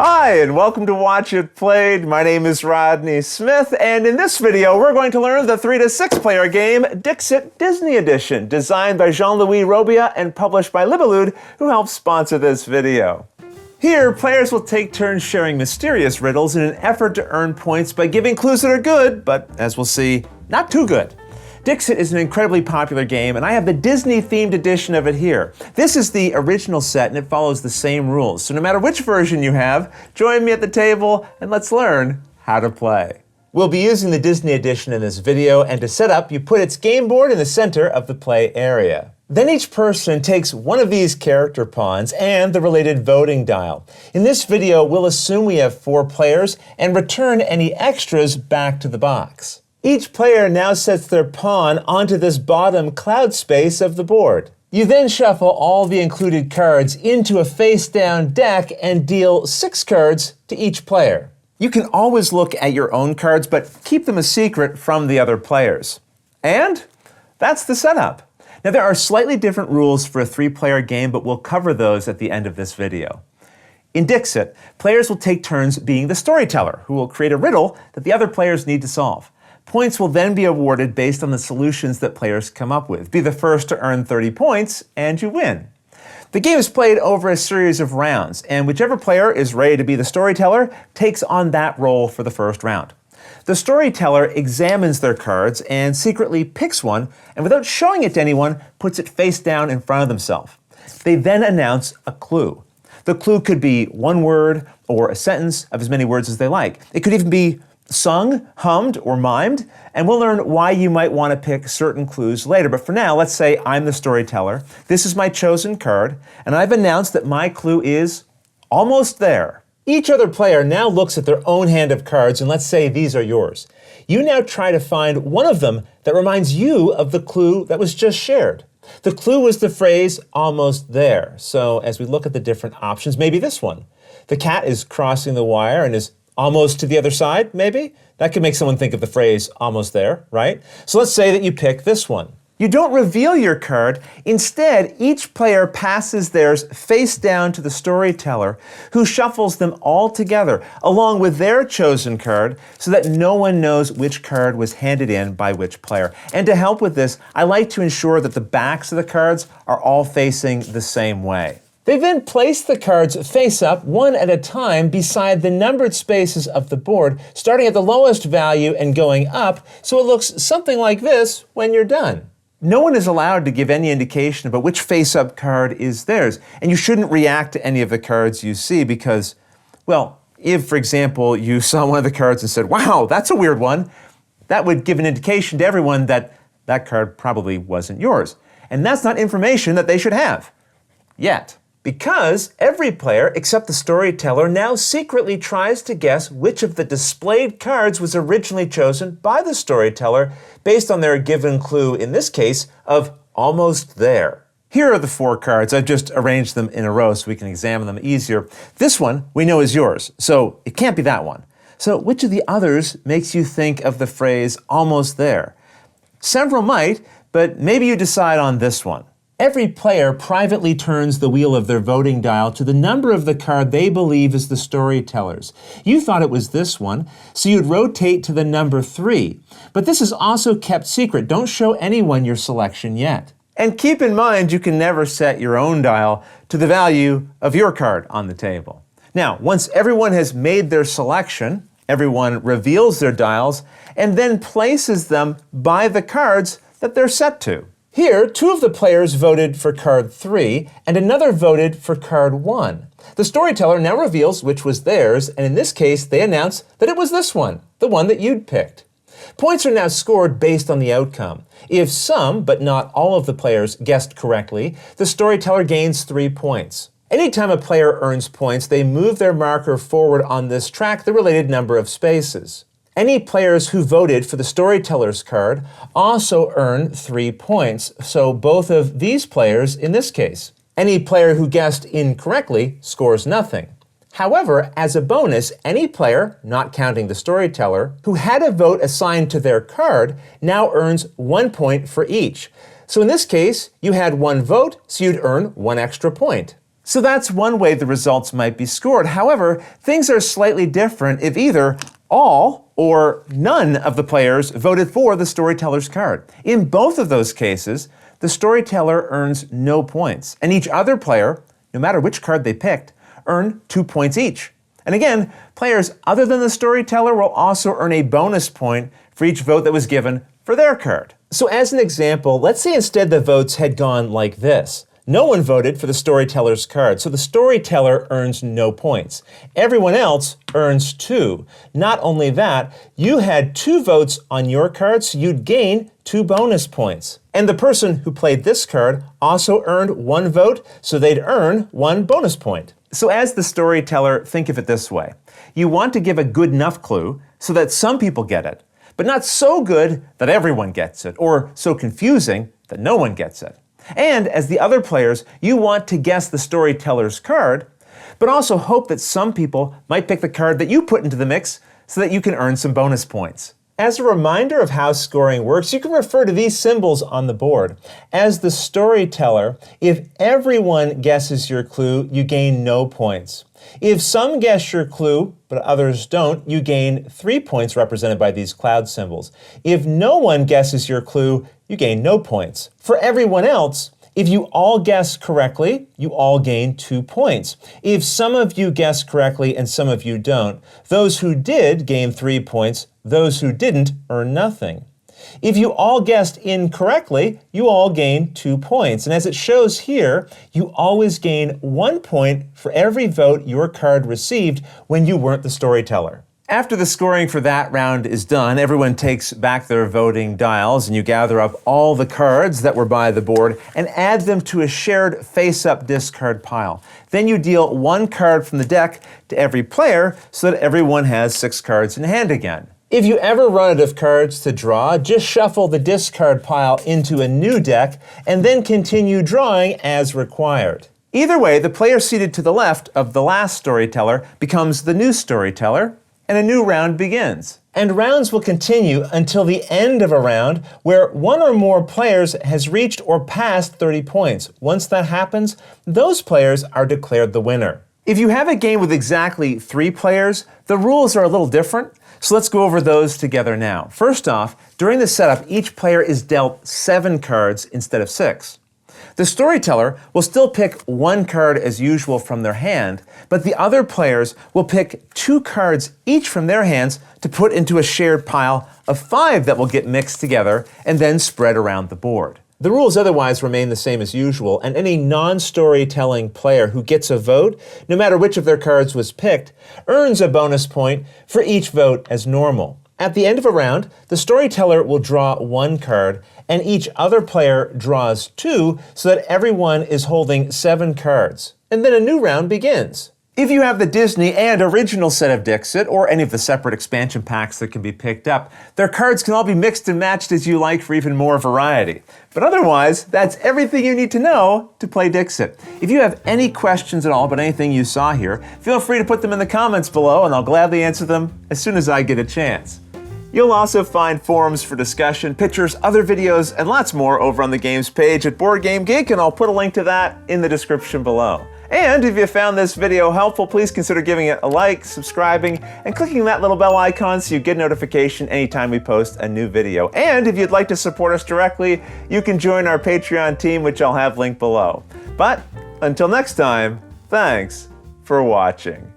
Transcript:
Hi, and welcome to Watch It Played. My name is Rodney Smith, and in this video, we're going to learn the 3 to 6 player game Dixit Disney Edition, designed by Jean-Louis Robia and published by Libellude, who helped sponsor this video. Here, players will take turns sharing mysterious riddles in an effort to earn points by giving clues that are good, but as we'll see, not too good. Dixit is an incredibly popular game, and I have the Disney-themed edition of it here. This is the original set, and it follows the same rules. So no matter which version you have, join me at the table, and let's learn how to play. We'll be using the Disney edition in this video, and to set up, you put its game board in the center of the play area. Then each person takes one of these character pawns and the related voting dial. In this video, we'll assume we have 4 players and return any extras back to the box. Each player now sets their pawn onto this bottom cloud space of the board. You then shuffle all the included cards into a face-down deck and deal 6 cards to each player. You can always look at your own cards, but keep them a secret from the other players. And that's the setup. Now there are slightly different rules for a 3-player game, but we'll cover those at the end of this video. In Dixit, players will take turns being the storyteller, who will create a riddle that the other players need to solve. Points will then be awarded based on the solutions that players come up with. Be the first to earn 30 points, and you win. The game is played over a series of rounds, and whichever player is ready to be the storyteller takes on that role for the first round. The storyteller examines their cards and secretly picks one, and without showing it to anyone, puts it face down in front of themselves. They then announce a clue. The clue could be one word or a sentence of as many words as they like. It could even be sung, hummed, or mimed, and we'll learn why you might want to pick certain clues later. But for now, let's say I'm the storyteller. This is my chosen card, and I've announced that my clue is almost there. Each other player now looks at their own hand of cards, and let's say these are yours. You now try to find one of them that reminds you of the clue that was just shared. The clue was the phrase, almost there. So as we look at the different options, maybe this one. The cat is crossing the wire and is almost to the other side, maybe? That could make someone think of the phrase, almost there, right? So let's say that you pick this one. You don't reveal your card. Instead, each player passes theirs face down to the storyteller, who shuffles them all together, along with their chosen card, so that no one knows which card was handed in by which player. And to help with this, I like to ensure that the backs of the cards are all facing the same way. They then place the cards face up, one at a time, beside the numbered spaces of the board, starting at the lowest value and going up, so it looks something like this when you're done. No one is allowed to give any indication about which face-up card is theirs, and you shouldn't react to any of the cards you see because, well, if, for example, you saw one of the cards and said, wow, that's a weird one, that would give an indication to everyone that that card probably wasn't yours. And that's not information that they should have. Yet. Because every player except the storyteller now secretly tries to guess which of the displayed cards was originally chosen by the storyteller based on their given clue, in this case, of almost there. Here are the 4 cards. I've just arranged them in a row so we can examine them easier. This one we know is yours, so it can't be that one. So which of the others makes you think of the phrase almost there? Several might, but maybe you decide on this one. Every player privately turns the wheel of their voting dial to the number of the card they believe is the storyteller's. You thought it was this one, so you'd rotate to the number 3. But this is also kept secret. Don't show anyone your selection yet. And keep in mind, you can never set your own dial to the value of your card on the table. Now, once everyone has made their selection, everyone reveals their dials and then places them by the cards that they're set to. Here, 2 of the players voted for card 3, and another voted for card 1. The storyteller now reveals which was theirs, and in this case, they announce that it was this one, the one that you'd picked. Points are now scored based on the outcome. If some, but not all of the players guessed correctly, the storyteller gains 3 points. Anytime a player earns points, they move their marker forward on this track the related number of spaces. Any players who voted for the storyteller's card also earn 3 points, so both of these players in this case. Any player who guessed incorrectly scores nothing. However, as a bonus, any player, not counting the storyteller, who had a vote assigned to their card now earns 1 point for each. So in this case, you had 1 vote, so you'd earn 1 extra point. So that's one way the results might be scored. However, things are slightly different if either all or none of the players voted for the storyteller's card. In both of those cases, the storyteller earns no points, and each other player, no matter which card they picked, earn 2 points each. And again, players other than the storyteller will also earn a bonus point for each vote that was given for their card. So as an example, let's say instead the votes had gone like this. No one voted for the storyteller's card, so the storyteller earns no points. Everyone else earns 2. Not only that, you had 2 votes on your card, so you'd gain 2 bonus points. And the person who played this card also earned 1 vote, so they'd earn 1 bonus point. So as the storyteller, think of it this way. You want to give a good enough clue so that some people get it, but not so good that everyone gets it, or so confusing that no one gets it. And as the other players, you want to guess the storyteller's card, but also hope that some people might pick the card that you put into the mix so that you can earn some bonus points. As a reminder of how scoring works, you can refer to these symbols on the board. As the storyteller, if everyone guesses your clue, you gain no points. If some guess your clue, but others don't, you gain 3 points represented by these cloud symbols. If no one guesses your clue, you gain no points. For everyone else, if you all guess correctly, you all gain 2 points. If some of you guess correctly and some of you don't, those who did gain 3 points, those who didn't earn nothing. If you all guessed incorrectly, you all gain 2 points. And as it shows here, you always gain 1 point for every vote your card received when you weren't the storyteller. After the scoring for that round is done, everyone takes back their voting dials and you gather up all the cards that were by the board and add them to a shared face-up discard pile. Then you deal 1 card from the deck to every player so that everyone has 6 cards in hand again. If you ever run out of cards to draw, just shuffle the discard pile into a new deck and then continue drawing as required. Either way, the player seated to the left of the last storyteller becomes the new storyteller, and a new round begins. And rounds will continue until the end of a round where one or more players has reached or passed 30 points. Once that happens, those players are declared the winner. If you have a game with exactly 3 players, the rules are a little different, so let's go over those together now. First off, during the setup, each player is dealt 7 cards instead of 6. The storyteller will still pick 1 card as usual from their hand, but the other players will pick 2 cards each from their hands to put into a shared pile of 5 that will get mixed together and then spread around the board. The rules otherwise remain the same as usual, and any non-storytelling player who gets a vote, no matter which of their cards was picked, earns a bonus point for each vote as normal. At the end of a round, the storyteller will draw 1 card, and each other player draws 2, so that everyone is holding 7 cards. And then a new round begins. If you have the Disney and original set of Dixit, or any of the separate expansion packs that can be picked up, their cards can all be mixed and matched as you like for even more variety. But otherwise, that's everything you need to know to play Dixit. If you have any questions at all about anything you saw here, feel free to put them in the comments below, and I'll gladly answer them as soon as I get a chance. You'll also find forums for discussion, pictures, other videos, and lots more over on the games page at Board Game Geek, and I'll put a link to that in the description below. And if you found this video helpful, please consider giving it a like, subscribing, and clicking that little bell icon so you get notification anytime we post a new video. And if you'd like to support us directly, you can join our Patreon team, which I'll have linked below. But until next time, thanks for watching.